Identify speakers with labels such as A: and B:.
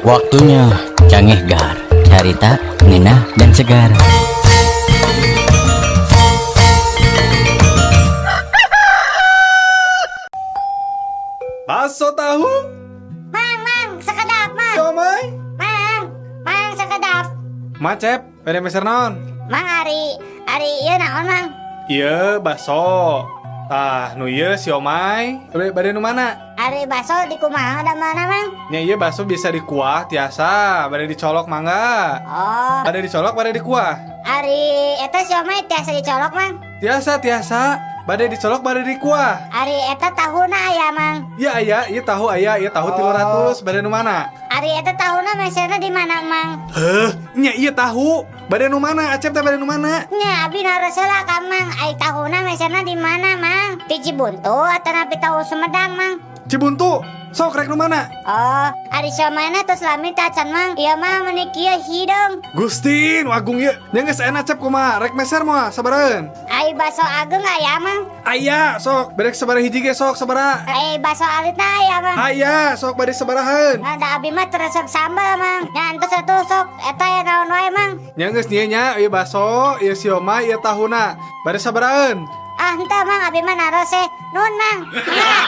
A: Waktunya canggih gar, carita, ngeunah, dan segar.
B: Bakso tahu,
C: Mang, sekedap, Mang.
B: siomay,
C: Mang, sekedap.
B: macep, pada meser naon?
C: Mang, ari ieu naon, Mang?
B: Iya, bakso. Tah, nu ieu siomay. Bade nu mana?
C: Ari baso di kumaha da mana, Mang?
B: Nya ieu bakso bisa dikuah tiasa, bade dicolok mangga.
C: Oh,
B: Bade dicolok, bade dikuah.
C: ari eta siomay tiasa dicolok, Mang.
B: Tiasa. Bade dicolok, bade dikuah.
C: Ari eta tahuna aya, Mang.
B: Iya aya, ieu tahu aya, ieu tahu 300. Bade nu mana?
C: Ari eta tahuna meserna di mana, Mang?
B: Nya ieu tahu. Bade nu mana? Acep teh bade nu mana?
C: Nya abi nareuseulah ka Mang, ai tahuna meserna di mana, Mang? Di Cibuntu atau napi tahu Sumedang, Mang?
B: Cibuntu. Sok rek nu mana?
C: Oh, ari siomana tos lami tacan, Mang. Ieu mah meuni kieu hidung.
B: Gustin, wagung ieu. Nya geus enak cep kumaha? Rek meser moal sabaraeun?
C: Ai baso ageng aya, Mang.
B: Aya, sok. Bedek sabaraha hiji ge sok sabaraha?
C: Ai baso alitna aya, Mang.
B: Aya, sok bade sabaraheun.
C: Ada abi mah teresep sambal, Mang. Nya entos atuh sok eta ya naon wae, Mang.
B: Nya geus nya nya ieu bakso, ieu siomay, ieu tahuna. Bade sabaraeun?
C: Ah, henteu, Mang, abi mah narose. Nun, Mang. Ya.